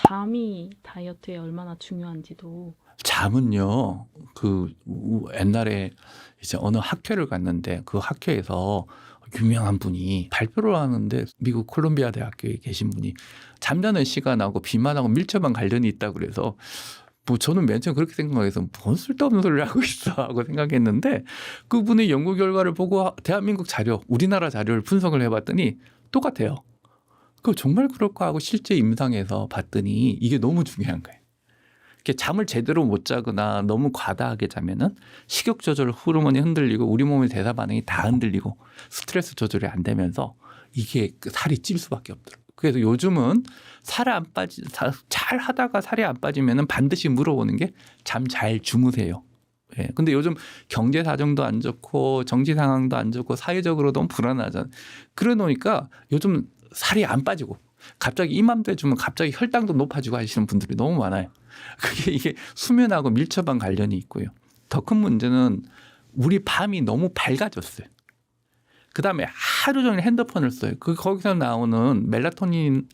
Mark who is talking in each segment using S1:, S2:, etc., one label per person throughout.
S1: 잠이 다이어트에 얼마나 중요한지도.
S2: 잠은요, 옛날에 이제 어느 학회를 갔는데 그 학회에서 유명한 분이 발표를 하는데 미국 콜롬비아 대학교에 계신 분이 잠자는 시간하고 비만하고 밀접한 관련이 있다고 그래서 뭐 저는 맨 처음 그렇게 생각해서 뭔 쓸데없는 소리를 하고 있어 하고 생각했는데 그분의 연구 결과를 보고 대한민국 자료, 우리나라 자료를 분석을 해봤더니 똑같아요. 그 정말 그럴까 하고 실제 임상에서 봤더니 이게 너무 중요한 거예요. 이렇게 잠을 제대로 못 자거나 너무 과다하게 자면은 식욕 조절 호르몬이 흔들리고 우리 몸의 대사 반응이 다 흔들리고 스트레스 조절이 안 되면서 이게 살이 찔 수밖에 없더라고요. 그래서 요즘은 잘 하다가 살이 안 빠지면은 반드시 물어보는 게 잠 잘 주무세요. 예. 근데 요즘 경제 사정도 안 좋고 정치 상황도 안 좋고 사회적으로 너무 불안하잖아요. 그러 놓으니까 요즘 살이 안 빠지고 갑자기 이맘때 주면 갑자기 혈당도 높아지고 하시는 분들이 너무 많아요. 이게 수면하고 밀접한 관련이 있고요. 더 큰 문제는 우리 밤이 너무 밝아졌어요. 그다음에 하루 종일 핸드폰을 써요. 거기서 나오는 멜라토닌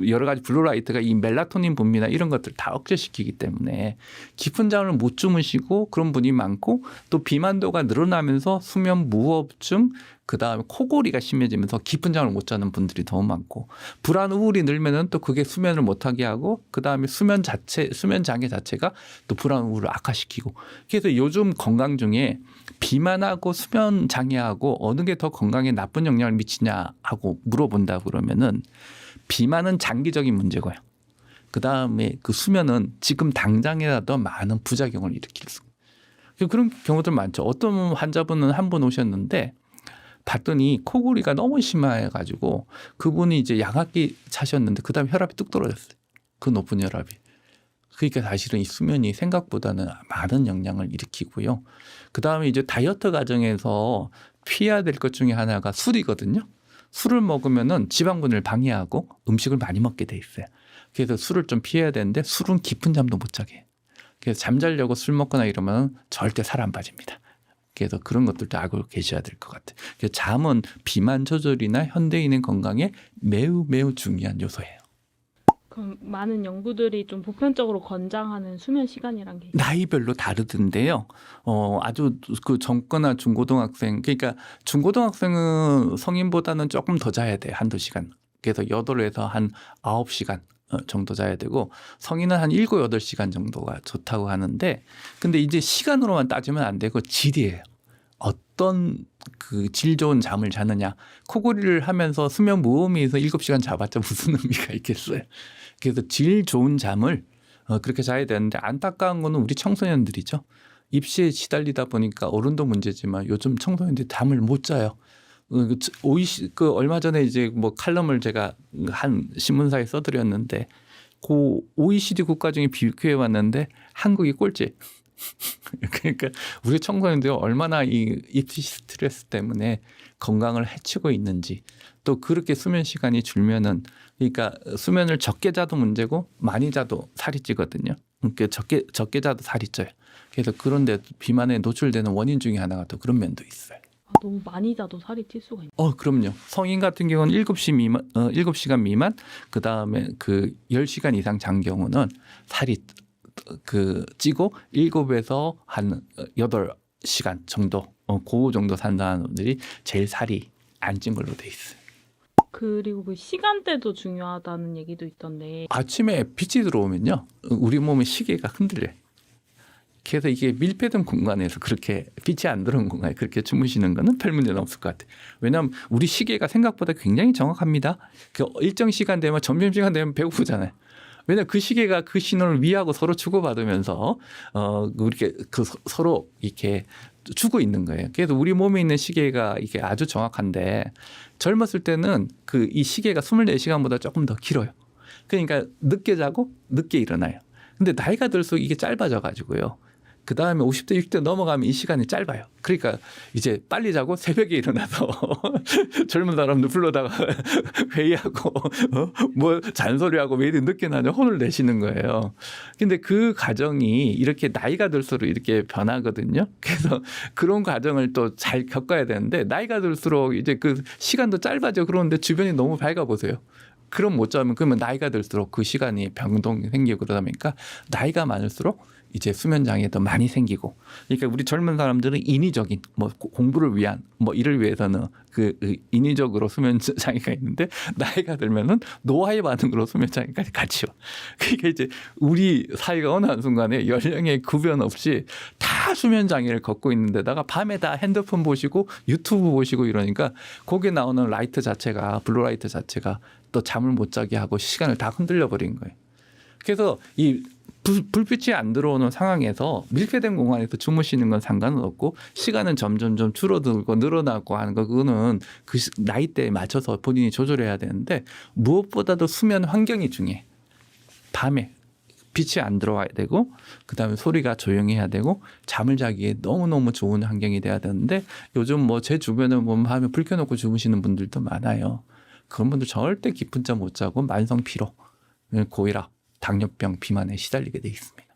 S2: 여러 가지 블루라이트가 이 멜라토닌 분비나 이런 것들 다 억제시키기 때문에 깊은 잠을 못 주무시고 그런 분이 많고 또 비만도가 늘어나면서 수면 무호흡증 그다음에 코골이가 심해지면서 깊은 잠을 못 자는 분들이 너무 많고 불안 우울이 늘면은 또 그게 수면을 못하게 하고 그다음에 수면 장애 자체가 또 불안 우울을 악화시키고 그래서 요즘 건강 중에 비만하고 수면 장애하고 어느 게 더 건강에 나쁜 영향을 미치냐 하고 물어본다 그러면은 비만은 장기적인 문제고요. 그다음에 그 수면은 지금 당장이라도 많은 부작용을 일으킬 수 그런 경우들 많죠. 어떤 환자분은 한 분 오셨는데 봤더니 코골이가 너무 심해가지고 그분이 이제 양압기 차셨는데 그다음에 혈압이 뚝 떨어졌어요. 그 높은 혈압이. 그러니까 사실은 이 수면이 생각보다는 많은 영향을 일으키고요. 그다음에 이제 다이어트 과정에서 피해야 될 것 중에 하나가 술이거든요. 술을 먹으면은 지방분을 방해하고 음식을 많이 먹게 돼 있어요. 그래서 술을 좀 피해야 되는데 술은 깊은 잠도 못 자게 해요. 그래서 잠자려고 술 먹거나 이러면 절대 살 안 빠집니다. 그래서 그런 것들도 알고 계셔야 될 것 같아요. 그래서 잠은 비만 조절이나 현대인의 건강에 매우 매우 중요한 요소예요.
S1: 그럼 많은 연구들이 좀 보편적으로 권장하는 수면 시간이란 게 있어요.
S2: 나이별로 다르던데요. 아주 그 젊거나 중고등학생, 그러니까 중고등학생은 성인보다는 조금 더 자야 돼요. 한두 시간. 그래서 8에서 한 9시간 정도 자야 되고 성인은 한 7, 8시간 정도가 좋다고 하는데 근데 이제 시간으로만 따지면 안 되고 질이에요. 어떤 그 질 좋은 잠을 자느냐. 코골이를 하면서 수면 무호흡에서 7시간 자봤자 무슨 의미가 있겠어요. 그래서 질 좋은 잠을 그렇게 자야 되는데 안타까운 거는 우리 청소년들이죠. 입시에 시달리다 보니까 어른도 문제지만 요즘 청소년들이 잠을 못 자요. 얼마 전에 이제 뭐 칼럼을 제가 한 신문사에 써드렸는데 그 OECD 국가 중에 비교해 왔는데 한국이 꼴찌. 그러니까 우리 청소년들이 얼마나 이 입시 스트레스 때문에 건강을 해치고 있는지 또 그렇게 수면 시간이 줄면은 그러니까 수면을 적게 자도 문제고 많이 자도 살이 찌거든요. 그러니까 적게 자도 살이 쪄요. 그래서 그런데 비만에 노출되는 원인 중에 하나가 또 그런 면도 있어요.
S1: 너무 많이 자도 살이 찔 수가 있나요?
S2: 그럼요. 성인 같은 경우는 7시간 미만, 그다음에 10시간 이상 잔 경우는 살이 찌고 7에서 한 8시간 정도, 그 정도 산 사람들이 제일 살이 안 찐 걸로 돼 있어요.
S1: 그리고 그 시간대도 중요하다는 얘기도 있던데.
S2: 아침에 빛이 들어오면요. 우리 몸의 시계가 흔들려요. 그래서 이게 밀폐된 공간에서 그렇게 빛이 안 들어오는 공간에 그렇게 주무시는 거는 별 문제는 없을 것 같아요. 왜냐하면 우리 시계가 생각보다 굉장히 정확합니다. 일정 시간 되면 점심시간 되면 배고프잖아요. 왜냐하면 그 시계가 그 신호를 위하고 서로 주고받으면서 이렇게 서로 이렇게 주고 있는 거예요. 그래서 우리 몸에 있는 시계가 이게 아주 정확한데 젊었을 때는 이 시계가 24시간보다 조금 더 길어요. 그러니까 늦게 자고 늦게 일어나요. 근데 나이가 들수록 이게 짧아져 가지고요. 그 다음에 50대, 60대 넘어가면 이 시간이 짧아요. 그러니까 이제 빨리 자고 새벽에 일어나서 젊은 사람들 불러다가 회의하고 뭐 잔소리하고 왜 이렇게 늦게 나냐 혼을 내시는 거예요. 근데 그 과정이 이렇게 나이가 들수록 이렇게 변하거든요. 그래서 그런 과정을 또 잘 겪어야 되는데 나이가 들수록 이제 그 시간도 짧아져. 그러는데 주변이 너무 밝아 보세요. 그럼 못 자면 그러면 나이가 들수록 그 시간이 변동이 생기고 그러다 보니까 나이가 많을수록 이제 수면 장애 더 많이 생기고 그러니까 우리 젊은 사람들은 인위적인 뭐 공부를 위한 뭐 이를 위해서는 그 인위적으로 수면 장애가 있는데 나이가 들면은 노화의 반응으로 수면 장애까지 같이 와. 그러니까 이제 우리 사회가 어느 한순간에 연령의 구별 없이 다 수면 장애를 겪고 있는데다가 밤에 다 핸드폰 보시고 유튜브 보시고 이러니까 거기에 나오는 라이트 자체가 블루라이트 자체가 또 잠을 못 자게 하고 시간을 다 흔들려 버린 거예요. 그래서 이 불빛이 안 들어오는 상황에서 밀폐된 공간에서 주무시는 건 상관은 없고 시간은 점점점 줄어들고 늘어나고 하는 거 그거는 그 나이대에 맞춰서 본인이 조절해야 되는데 무엇보다도 수면 환경이 중요해. 밤에 빛이 안 들어와야 되고 그다음에 소리가 조용해야 되고 잠을 자기에 너무너무 좋은 환경이 돼야 되는데 요즘 뭐 제 주변에 보면 밤에 불 켜놓고 주무시는 분들도 많아요. 그런 분들 절대 깊은 잠 못 자고 만성 피로, 고혈압, 당뇨병, 비만에 시달리게 돼 있습니다.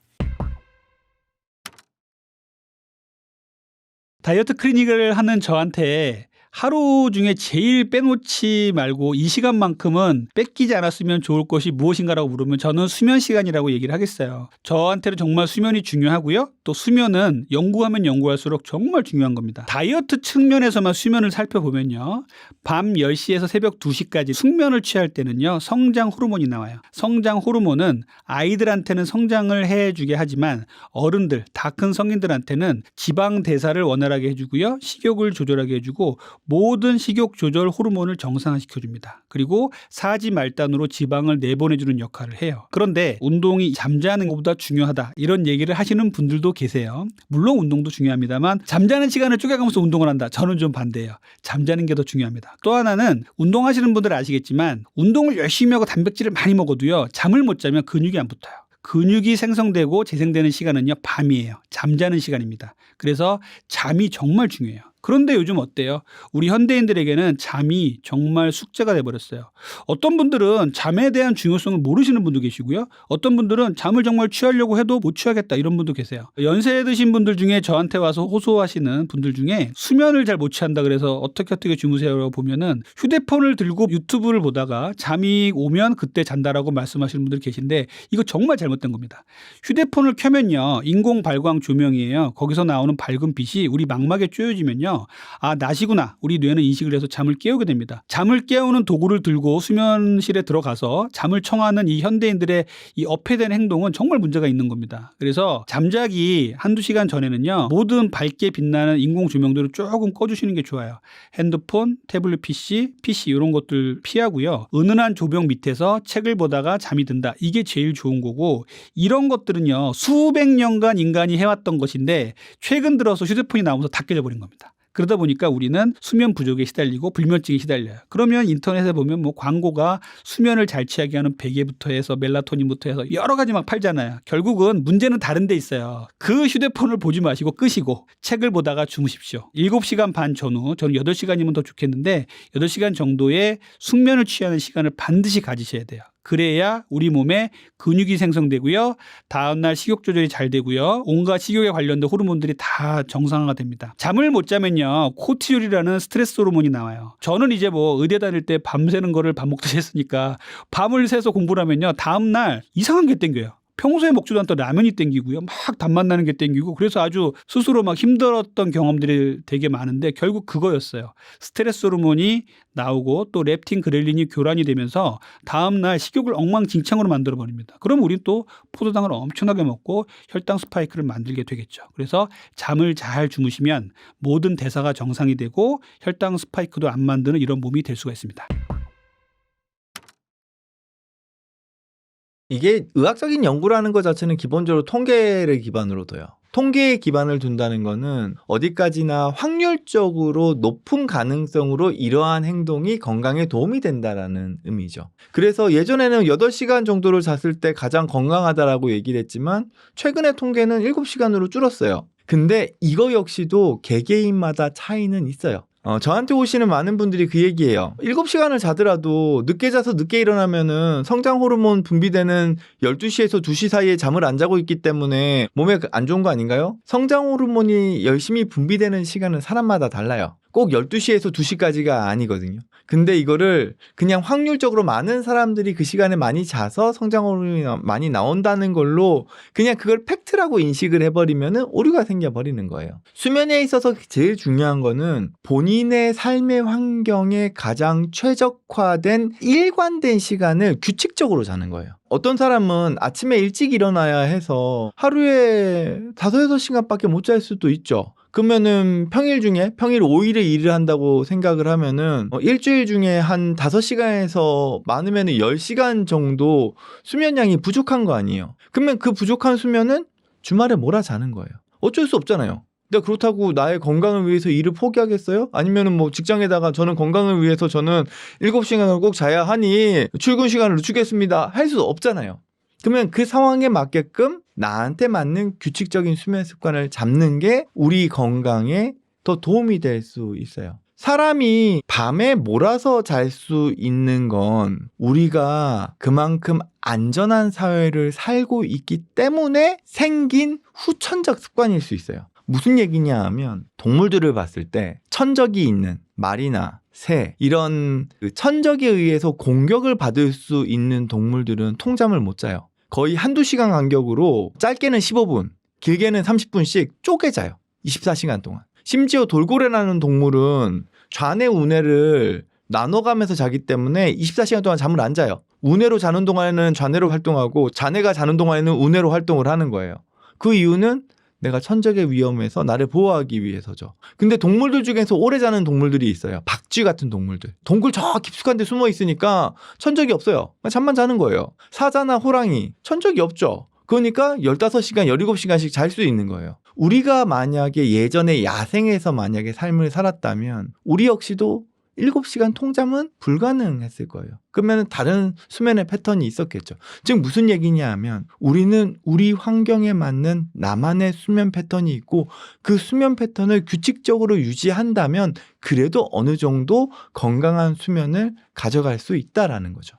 S3: 다이어트 클리닉을 하는 저한테 하루 중에 제일 빼놓지 말고 이 시간만큼은 뺏기지 않았으면 좋을 것이 무엇인가라고 물으면 저는 수면 시간이라고 얘기를 하겠어요. 저한테는 정말 수면이 중요하고요. 또 수면은 연구하면 연구할수록 정말 중요한 겁니다. 다이어트 측면에서만 수면을 살펴보면요. 밤 10시에서 새벽 2시까지 숙면을 취할 때는요. 성장 호르몬이 나와요. 성장 호르몬은 아이들한테는 성장을 해주게 하지만 어른들, 다 큰 성인들한테는 지방 대사를 원활하게 해주고요. 식욕을 조절하게 해주고 모든 식욕 조절 호르몬을 정상화시켜줍니다. 그리고 사지 말단으로 지방을 내보내주는 역할을 해요. 그런데 운동이 잠자는 것보다 중요하다 이런 얘기를 하시는 분들도 계세요. 물론 운동도 중요합니다만 잠자는 시간을 쪼개가면서 운동을 한다. 저는 좀 반대예요. 잠자는 게 더 중요합니다. 또 하나는 운동하시는 분들은 아시겠지만 운동을 열심히 하고 단백질을 많이 먹어도요. 잠을 못 자면 근육이 안 붙어요. 근육이 생성되고 재생되는 시간은요. 밤이에요. 잠자는 시간입니다. 그래서 잠이 정말 중요해요. 그런데 요즘 어때요? 우리 현대인들에게는 잠이 정말 숙제가 돼버렸어요. 어떤 분들은 잠에 대한 중요성을 모르시는 분도 계시고요. 어떤 분들은 잠을 정말 취하려고 해도 못 취하겠다 이런 분도 계세요. 연세 드신 분들 중에 저한테 와서 호소하시는 분들 중에 수면을 잘 못 취한다 그래서 어떻게 주무세요라고 보면은 휴대폰을 들고 유튜브를 보다가 잠이 오면 그때 잔다라고 말씀하시는 분들 계신데 이거 정말 잘못된 겁니다. 휴대폰을 켜면요. 인공 발광 조명이에요. 거기서 나오는 밝은 빛이 우리 망막에 쪼여지면요. 아, 낮이구나. 우리 뇌는 인식을 해서 잠을 깨우게 됩니다. 잠을 깨우는 도구를 들고 수면실에 들어가서 잠을 청하는 이 현대인들의 이 업해된 행동은 정말 문제가 있는 겁니다. 그래서 잠자기 한두 시간 전에는요. 모든 밝게 빛나는 인공 조명들을 조금 꺼주시는 게 좋아요. 핸드폰, 태블릿 PC 이런 것들 피하고요. 은은한 조명 밑에서 책을 보다가 잠이 든다. 이게 제일 좋은 거고 이런 것들은요. 수백 년간 인간이 해왔던 것인데 최근 들어서 휴대폰이 나오면서 다 깨져버린 겁니다. 그러다 보니까 우리는 수면 부족에 시달리고 불면증에 시달려요. 그러면 인터넷에 보면 뭐 광고가 수면을 잘 취하게 하는 베개부터 해서 멜라토닌부터 해서 여러 가지 막 팔잖아요. 결국은 문제는 다른 데 있어요. 그 휴대폰을 보지 마시고 끄시고 책을 보다가 주무십시오. 7시간 반 전후, 저는 8시간이면 더 좋겠는데 8시간 정도의 숙면을 취하는 시간을 반드시 가지셔야 돼요. 그래야 우리 몸에 근육이 생성되고요. 다음날 식욕 조절이 잘 되고요. 온갖 식욕에 관련된 호르몬들이 다 정상화가 됩니다. 잠을 못 자면요. 코티졸이라는 스트레스 호르몬이 나와요. 저는 이제 뭐 의대 다닐 때 밤새는 거를 밥 먹듯이 했으니까 밤을 새서 공부를 하면요. 다음날 이상한 게 땡겨요. 평소에 먹지도 않던 라면이 땡기고요. 막 단맛 나는 게 땡기고 그래서 아주 스스로 막 힘들었던 경험들이 되게 많은데 결국 그거였어요. 스트레스 호르몬이 나오고 또 렙틴 그렐린이 교란이 되면서 다음날 식욕을 엉망진창으로 만들어버립니다. 그럼 우린 또 포도당을 엄청나게 먹고 혈당 스파이크를 만들게 되겠죠. 그래서 잠을 잘 주무시면 모든 대사가 정상이 되고 혈당 스파이크도 안 만드는 이런 몸이 될 수가 있습니다.
S4: 이게 의학적인 연구라는 것 자체는 기본적으로 통계를 기반으로 둬요. 통계에 기반을 둔다는 거는 어디까지나 확률적으로 높은 가능성으로 이러한 행동이 건강에 도움이 된다라는 의미죠. 그래서 예전에는 8시간 정도를 잤을 때 가장 건강하다라고 얘기를 했지만 최근의 통계는 7시간으로 줄었어요. 근데 이거 역시도 개개인마다 차이는 있어요. 저한테 오시는 많은 분들이 그 얘기예요. 7시간을 자더라도 늦게 자서 늦게 일어나면은 성장 호르몬 분비되는 12시에서 2시 사이에 잠을 안 자고 있기 때문에 몸에 안 좋은 거 아닌가요? 성장 호르몬이 열심히 분비되는 시간은 사람마다 달라요. 꼭 12시에서 2시까지가 아니거든요. 근데 이거를 그냥 확률적으로 많은 사람들이 그 시간에 많이 자서 성장 호르몬이 많이 나온다는 걸로 그냥 그걸 팩트라고 인식을 해버리면 오류가 생겨버리는 거예요. 수면에 있어서 제일 중요한 거는 본인의 삶의 환경에 가장 최적화된 일관된 시간을 규칙적으로 자는 거예요. 어떤 사람은 아침에 일찍 일어나야 해서 하루에 5-6시간밖에 못 잘 수도 있죠. 그러면은 평일 5일에 일을 한다고 생각을 하면은 일주일 중에 한 5시간에서 많으면은 10시간 정도 수면량이 부족한 거 아니에요. 그러면 그 부족한 수면은 주말에 몰아자는 거예요. 어쩔 수 없잖아요. 근데 그렇다고 나의 건강을 위해서 일을 포기하겠어요? 아니면은 뭐 직장에다가 저는 건강을 위해서 저는 7시간을 꼭 자야 하니 출근 시간을 늦추겠습니다. 할 수 없잖아요. 그러면 그 상황에 맞게끔 나한테 맞는 규칙적인 수면 습관을 잡는 게 우리 건강에 더 도움이 될 수 있어요. 사람이 밤에 몰아서 잘 수 있는 건 우리가 그만큼 안전한 사회를 살고 있기 때문에 생긴 후천적 습관일 수 있어요. 무슨 얘기냐 하면 동물들을 봤을 때 천적이 있는 말이나 새 이런 천적에 의해서 공격을 받을 수 있는 동물들은 통잠을 못 자요. 거의 1-2시간 간격으로 짧게는 15분, 길게는 30분씩 쪼개 자요. 24시간 동안. 심지어 돌고래라는 동물은 좌뇌 우뇌를 나눠가면서 자기 때문에 24시간 동안 잠을 안 자요. 우뇌로 자는 동안에는 좌뇌로 활동하고 좌뇌가 자는 동안에는 우뇌로 활동을 하는 거예요. 그 이유는 내가 천적의 위험에서 나를 보호하기 위해서죠. 근데 동물들 중에서 오래 자는 동물들이 있어요. 박쥐 같은 동물들. 동굴 저 깊숙한 데 숨어 있으니까 천적이 없어요. 잠만 자는 거예요. 사자나 호랑이 천적이 없죠. 그러니까 15시간, 17시간씩 잘 수 있는 거예요. 우리가 만약에 예전에 야생에서 만약에 삶을 살았다면 우리 역시도 7시간 통잠은 불가능했을 거예요. 그러면 다른 수면의 패턴이 있었겠죠. 즉 무슨 얘기냐 하면 우리는 우리 환경에 맞는 나만의 수면 패턴이 있고 그 수면 패턴을 규칙적으로 유지한다면 그래도 어느 정도 건강한 수면을 가져갈 수 있다라는 거죠.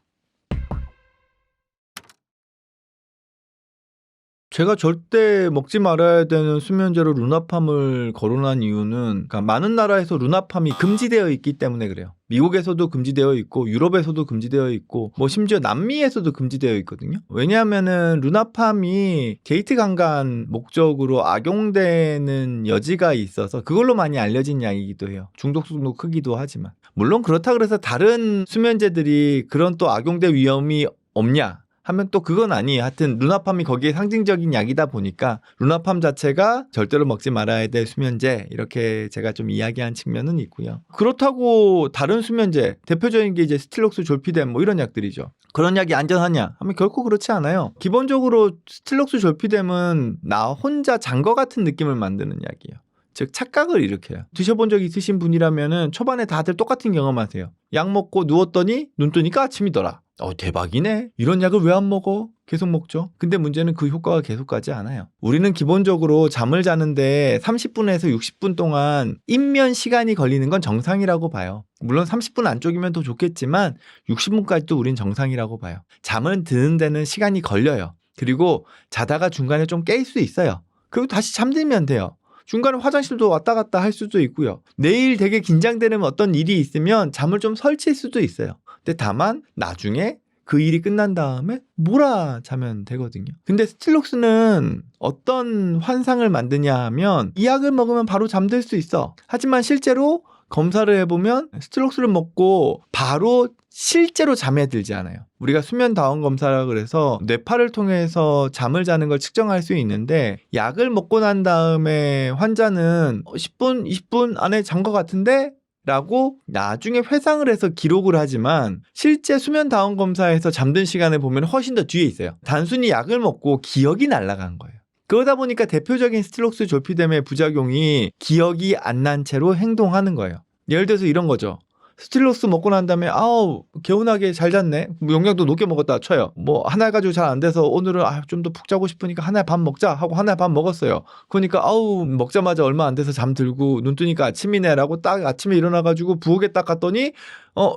S4: 제가 절대 먹지 말아야 되는 수면제로 루나팜을 거론한 이유는 그러니까 많은 나라에서 루나팜이 금지되어 있기 때문에 그래요. 미국에서도 금지되어 있고 유럽에서도 금지되어 있고 뭐 심지어 남미에서도 금지되어 있거든요. 왜냐하면은 루나팜이 데이트 강간 목적으로 악용되는 여지가 있어서 그걸로 많이 알려진 약이기도 해요. 중독성도 크기도 하지만 물론 그렇다 그래서 다른 수면제들이 그런 또 악용될 위험이 없냐? 하면 또 그건 아니에요. 하여튼 루나팜이 거기에 상징적인 약이다 보니까 루나팜 자체가 절대로 먹지 말아야 될 수면제 이렇게 제가 좀 이야기한 측면은 있고요. 그렇다고 다른 수면제 대표적인 게 이제 스틸록스 졸피뎀 뭐 이런 약들이죠. 그런 약이 안전하냐 하면 결코 그렇지 않아요. 기본적으로 스틸록스 졸피뎀은 나 혼자 잔 거 같은 느낌을 만드는 약이에요. 즉 착각을 일으켜요. 드셔본 적 있으신 분이라면은 초반에 다들 똑같은 경험하세요. 약 먹고 누웠더니 눈 뜨니까 아침이더라. 대박이네. 이런 약을 왜 안 먹어? 계속 먹죠. 근데 문제는 그 효과가 계속 가지 않아요. 우리는 기본적으로 잠을 자는데 30분에서 60분 동안 입면 시간이 걸리는 건 정상이라고 봐요. 물론 30분 안쪽이면 더 좋겠지만 60분까지도 우린 정상이라고 봐요. 잠을 드는 데는 시간이 걸려요. 그리고 자다가 중간에 좀 깰 수 있어요. 그리고 다시 잠들면 돼요. 중간에 화장실도 왔다 갔다 할 수도 있고요. 내일 되게 긴장되는 어떤 일이 있으면 잠을 좀 설칠 수도 있어요. 근데 다만 나중에 그 일이 끝난 다음에 몰아자면 되거든요. 근데 스틸록스는 어떤 환상을 만드냐 하면 이 약을 먹으면 바로 잠들 수 있어. 하지만 실제로 검사를 해보면 스틸록스를 먹고 바로 실제로 잠에 들지 않아요. 우리가 수면 다원 검사라 그래서 뇌파를 통해서 잠을 자는 걸 측정할 수 있는데 약을 먹고 난 다음에 환자는 10분, 20분 안에 잔 것 같은데? 라고 나중에 회상을 해서 기록을 하지만 실제 수면 다원 검사에서 잠든 시간을 보면 훨씬 더 뒤에 있어요. 단순히 약을 먹고 기억이 날아간 거예요. 그러다 보니까 대표적인 스틸록스 졸피뎀의 부작용이 기억이 안 난 채로 행동하는 거예요. 예를 들어서 이런 거죠. 스틸록스 먹고 난 다음에 개운하게 잘 잤네. 용량도 높게 먹었다 쳐요. 뭐 하나 가지고 잘 안 돼서 오늘은 좀 더 푹 자고 싶으니까 하나에 반 먹자 하고 하나에 반 먹었어요. 그러니까 먹자마자 얼마 안 돼서 잠들고 눈 뜨니까 아침이네라고 딱 아침에 일어나가지고 부엌에 딱 갔더니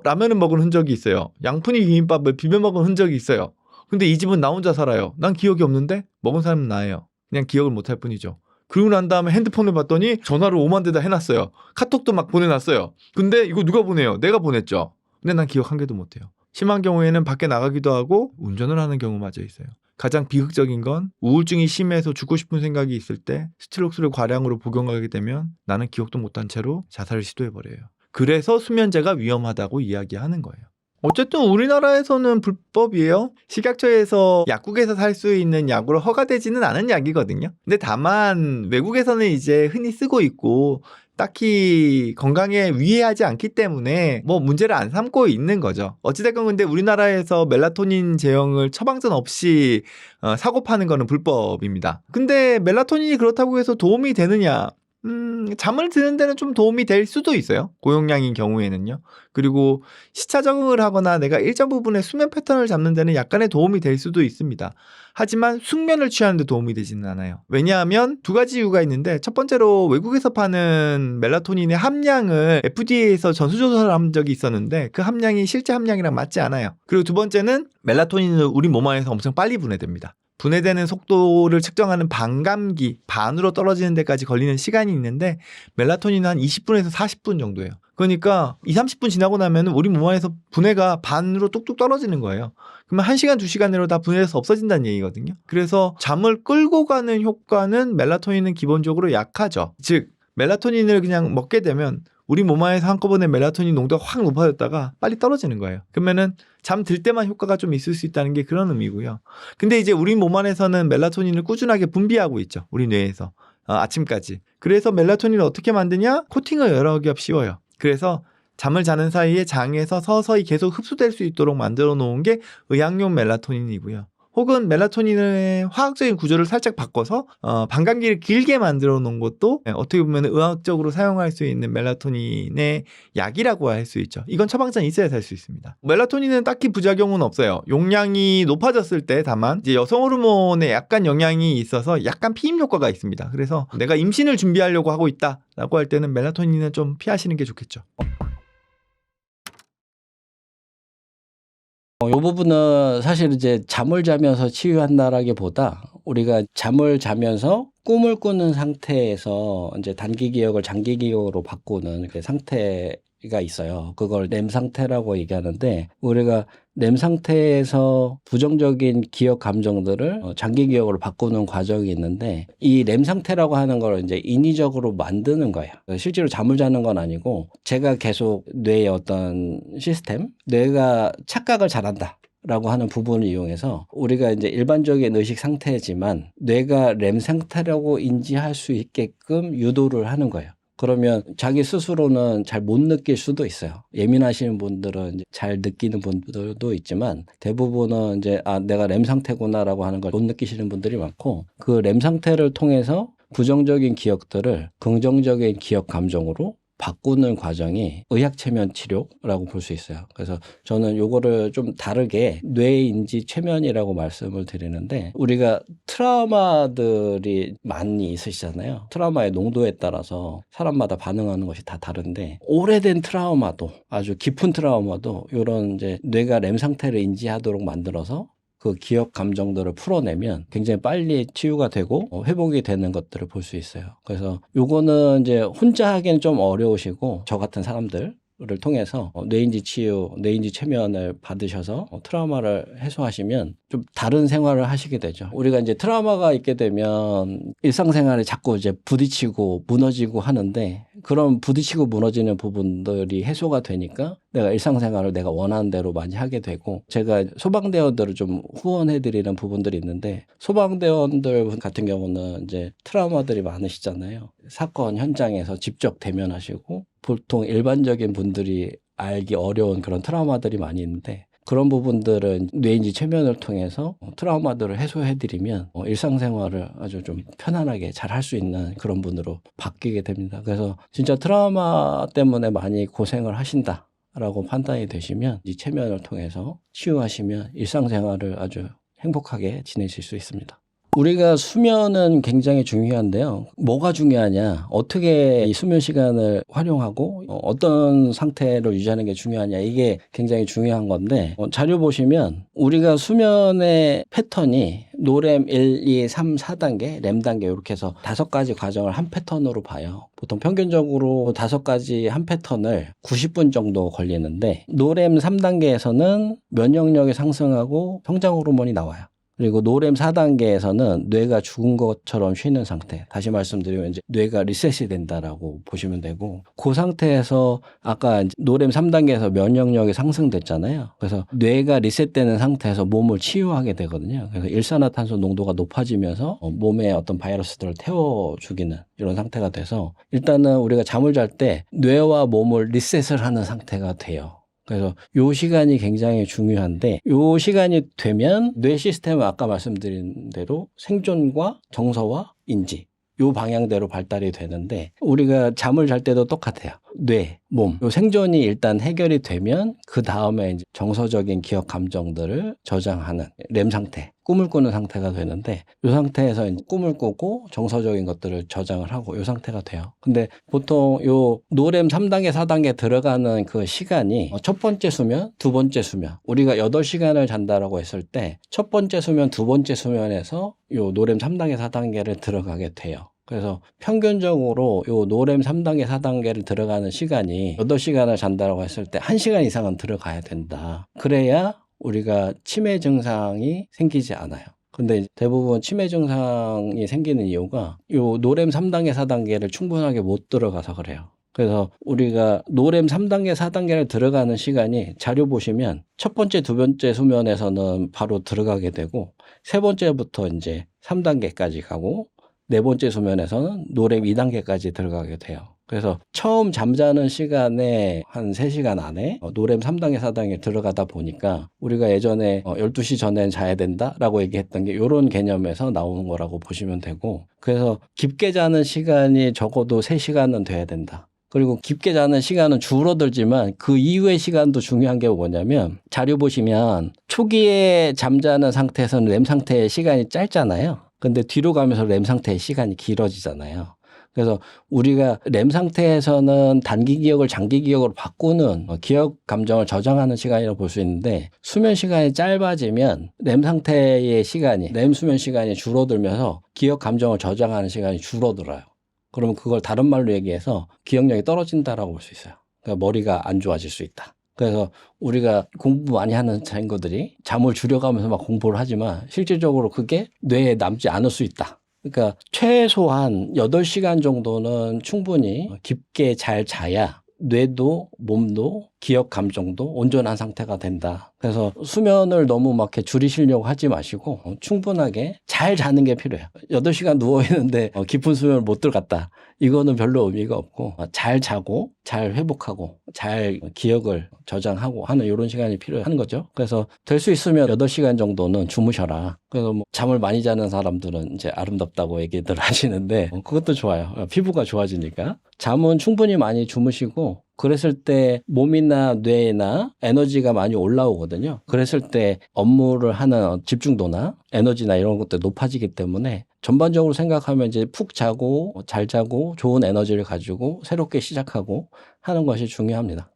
S4: 라면을 먹은 흔적이 있어요. 양푼이 비빔밥을 비벼 먹은 흔적이 있어요. 근데 이 집은 나 혼자 살아요. 난 기억이 없는데 먹은 사람은 나예요. 그냥 기억을 못할 뿐이죠. 그러고 난 다음에 핸드폰을 봤더니 전화를 5만 대다 해놨어요. 카톡도 막 보내놨어요. 근데 이거 누가 보내요? 내가 보냈죠. 근데 난 기억 한 개도 못해요. 심한 경우에는 밖에 나가기도 하고 운전을 하는 경우마저 있어요. 가장 비극적인 건 우울증이 심해서 죽고 싶은 생각이 있을 때 스틸록스를 과량으로 복용하게 되면 나는 기억도 못한 채로 자살을 시도해버려요. 그래서 수면제가 위험하다고 이야기하는 거예요. 어쨌든 우리나라에서는 불법이에요. 식약처에서 약국에서 살 수 있는 약으로 허가되지는 않은 약이거든요. 근데 다만 외국에서는 이제 흔히 쓰고 있고 딱히 건강에 위해하지 않기 때문에 뭐 문제를 안 삼고 있는 거죠. 어찌됐건 근데 우리나라에서 멜라토닌 제형을 처방전 없이 사고 파는 거는 불법입니다. 근데 멜라토닌이 그렇다고 해서 도움이 되느냐? 잠을 드는 데는 좀 도움이 될 수도 있어요. 고용량인 경우에는요. 그리고 시차 적응을 하거나 내가 일정 부분의 수면 패턴을 잡는 데는 약간의 도움이 될 수도 있습니다. 하지만 숙면을 취하는 데 도움이 되지는 않아요. 왜냐하면 두 가지 이유가 있는데 첫 번째로 외국에서 파는 멜라토닌의 함량을 FDA에서 전수조사를 한 적이 있었는데 그 함량이 실제 함량이랑 맞지 않아요. 그리고 두 번째는 멜라토닌은 우리 몸 안에서 엄청 빨리 분해됩니다. 분해되는 속도를 측정하는 반감기, 반으로 떨어지는 데까지 걸리는 시간이 있는데 멜라토닌은 한 20분에서 40분 정도예요. 그러니까 20-30분 지나고 나면 우리 몸 안에서 분해가 반으로 뚝뚝 떨어지는 거예요. 그러면 1시간, 2시간 내로 다 분해해서 없어진다는 얘기거든요. 그래서 잠을 끌고 가는 효과는 멜라토닌은 기본적으로 약하죠. 즉 멜라토닌을 그냥 먹게 되면 우리 몸 안에서 한꺼번에 멜라토닌 농도가 확 높아졌다가 빨리 떨어지는 거예요. 그러면은 잠 들 때만 효과가 좀 있을 수 있다는 게 그런 의미고요. 근데 이제 우리 몸 안에서는 멜라토닌을 꾸준하게 분비하고 있죠. 우리 뇌에서 아침까지. 그래서 멜라토닌을 어떻게 만드냐? 코팅을 여러 겹 씌워요. 그래서 잠을 자는 사이에 장에서 서서히 계속 흡수될 수 있도록 만들어 놓은 게 의학용 멜라토닌이고요. 혹은 멜라토닌의 화학적인 구조를 살짝 바꿔서 반감기를 길게 만들어 놓은 것도 어떻게 보면 의학적으로 사용할 수 있는 멜라토닌의 약이라고 할 수 있죠. 이건 처방전이 있어야 살 수 있습니다. 멜라토닌은 딱히 부작용은 없어요. 용량이 높아졌을 때 다만 이제 여성 호르몬에 약간 영향이 있어서 약간 피임 효과가 있습니다. 그래서 내가 임신을 준비하려고 하고 있다라고 할 때는 멜라토닌은 좀 피하시는 게 좋겠죠.
S5: 이 부분은 사실 이제 잠을 자면서 치유한다라기보다 우리가 잠을 자면서 꿈을 꾸는 상태에서 이제 단기 기억을 장기 기억으로 바꾸는 그 상태가 있어요. 그걸 렘 상태라고 얘기하는데 우리가 렘 상태에서 부정적인 기억 감정들을 장기 기억으로 바꾸는 과정이 있는데 이 렘 상태라고 하는 걸 이제 인위적으로 만드는 거예요. 실제로 잠을 자는 건 아니고 제가 계속 뇌의 어떤 시스템, 뇌가 착각을 잘한다. 라고 하는 부분을 이용해서 우리가 이제 일반적인 의식 상태지만 뇌가 렘 상태라고 인지할 수 있게끔 유도를 하는 거예요. 그러면 자기 스스로는 잘 못 느낄 수도 있어요. 예민하시는 분들은 이제 잘 느끼는 분들도 있지만 대부분은 이제 내가 렘 상태구나라고 하는 걸 못 느끼시는 분들이 많고 그 렘 상태를 통해서 부정적인 기억들을 긍정적인 기억 감정으로 바꾸는 과정이 의학 최면 치료라고 볼 수 있어요. 그래서 저는 요거를 좀 다르게 뇌인지 최면이라고 말씀을 드리는데 우리가 트라우마들이 많이 있으시잖아요. 트라우마의 농도에 따라서 사람마다 반응하는 것이 다 다른데 오래된 트라우마도 아주 깊은 트라우마도 요런 이제 뇌가 렘 상태를 인지하도록 만들어서 그 기억 감정들을 풀어내면 굉장히 빨리 치유가 되고 회복이 되는 것들을 볼 수 있어요. 그래서 요거는 이제 혼자 하기엔 좀 어려우시고 저 같은 사람들을 통해서 뇌인지 치유, 뇌인지 최면을 받으셔서 트라우마를 해소하시면 좀 다른 생활을 하시게 되죠. 우리가 이제 트라우마가 있게 되면 일상생활에 자꾸 이제 부딪히고 무너지고 하는데 그런 부딪히고 무너지는 부분들이 해소가 되니까 내가 일상생활을 내가 원하는 대로 많이 하게 되고 제가 소방대원들을 좀 후원해드리는 부분들이 있는데 소방대원들 같은 경우는 이제 트라우마들이 많으시잖아요. 사건 현장에서 직접 대면하시고 보통 일반적인 분들이 알기 어려운 그런 트라우마들이 많이 있는데 그런 부분들은 뇌인지 최면을 통해서 트라우마들을 해소해드리면 일상생활을 아주 좀 편안하게 잘 할 수 있는 그런 분으로 바뀌게 됩니다. 그래서 진짜 트라우마 때문에 많이 고생을 하신다라고 판단이 되시면 이 최면을 통해서 치유하시면 일상생활을 아주 행복하게 지내실 수 있습니다. 우리가 수면은 굉장히 중요한데요. 뭐가 중요하냐? 어떻게 이 수면 시간을 활용하고 어떤 상태를 유지하는 게 중요하냐? 이게 굉장히 중요한 건데 자료 보시면 우리가 수면의 패턴이 노렘 1, 2, 3, 4단계, 렘 단계 이렇게 해서 5가지 과정을 한 패턴으로 봐요. 보통 평균적으로 5가지 한 패턴을 90분 정도 걸리는데 노렘 3단계에서는 면역력이 상승하고 성장 호르몬이 나와요. 그리고 노렘 4단계에서는 뇌가 죽은 것처럼 쉬는 상태. 다시 말씀드리면 이제 뇌가 리셋이 된다라고 보시면 되고 그 상태에서 아까 이제 노렘 3단계에서 면역력이 상승됐잖아요. 그래서 뇌가 리셋되는 상태에서 몸을 치유하게 되거든요. 그래서 일산화탄소 농도가 높아지면서 몸에 어떤 바이러스들을 태워 죽이는 이런 상태가 돼서 일단은 우리가 잠을 잘 때 뇌와 몸을 리셋을 하는 상태가 돼요. 그래서 요 시간이 굉장히 중요한데 요 시간이 되면 뇌 시스템은 아까 말씀드린 대로 생존과 정서와 인지 요 방향대로 발달이 되는데 우리가 잠을 잘 때도 똑같아요. 뇌, 몸, 요 생존이 일단 해결이 되면 그 다음에 이제 정서적인 기억 감정들을 저장하는 렘 상태, 꿈을 꾸는 상태가 되는데 이 상태에서 이제 꿈을 꾸고 정서적인 것들을 저장을 하고 이 상태가 돼요. 근데 보통 요 노렘 3단계, 4단계 들어가는 그 시간이 첫 번째 수면, 두 번째 수면. 우리가 8시간을 잔다라고 했을 때 첫 번째 수면, 두 번째 수면에서 요 노렘 3단계, 4단계를 들어가게 돼요. 그래서 평균적으로 요 노렘 3단계, 4단계를 들어가는 시간이 8시간을 잔다라고 했을 때 1시간 이상은 들어가야 된다. 그래야 우리가 치매 증상이 생기지 않아요. 근데 대부분 치매 증상이 생기는 이유가 요 노렘 3단계, 4단계를 충분하게 못 들어가서 그래요. 그래서 우리가 노렘 3단계, 4단계를 들어가는 시간이 자료 보시면 첫 번째, 두 번째 수면에서는 바로 들어가게 되고 세 번째부터 이제 3단계까지 가고 네 번째 수면에서는 노렘 2단계까지 들어가게 돼요. 그래서 처음 잠자는 시간에 한 3시간 안에 노렘 3단계, 4단계 들어가다 보니까 우리가 예전에 12시 전엔 자야 된다라고 얘기했던 게 이런 개념에서 나오는 거라고 보시면 되고 그래서 깊게 자는 시간이 적어도 3시간은 돼야 된다. 그리고 깊게 자는 시간은 줄어들지만 그 이후의 시간도 중요한 게 뭐냐면 자료 보시면 초기에 잠자는 상태에서는 렘 상태의 시간이 짧잖아요. 근데 뒤로 가면서 렘 상태의 시간이 길어지잖아요. 그래서 우리가 렘 상태에서는 단기 기억을 장기 기억으로 바꾸는 기억 감정을 저장하는 시간이라고 볼 수 있는데 수면 시간이 짧아지면 렘 상태의 시간이 렘 수면 시간이 줄어들면서 기억 감정을 저장하는 시간이 줄어들어요. 그러면 그걸 다른 말로 얘기해서 기억력이 떨어진다라고 볼 수 있어요. 그러니까 머리가 안 좋아질 수 있다. 그래서 우리가 공부 많이 하는 친구들이 잠을 줄여가면서 막 공부를 하지만 실질적으로 그게 뇌에 남지 않을 수 있다. 그러니까 최소한 8시간 정도는 충분히 깊게 잘 자야 뇌도 몸도 기억 감정도 온전한 상태가 된다. 그래서 수면을 너무 막 이렇게 줄이시려고 하지 마시고 충분하게 잘 자는 게 필요해요. 8시간 누워있는데 깊은 수면을 못 들어갔다. 이거는 별로 의미가 없고 잘 자고 잘 회복하고 잘 기억을 저장하고 하는 이런 시간이 필요한 거죠. 그래서 될 수 있으면 8시간 정도는 주무셔라. 그래서 뭐 잠을 많이 자는 사람들은 이제 아름답다고 얘기들 하시는데 그것도 좋아요. 피부가 좋아지니까. 잠은 충분히 많이 주무시고 그랬을 때 몸이나 뇌나 에너지가 많이 올라오거든요. 그랬을 때 업무를 하는 집중도나 에너지나 이런 것들 높아지기 때문에 전반적으로 생각하면 이제 푹 자고 잘 자고 좋은 에너지를 가지고 새롭게 시작하고 하는 것이 중요합니다.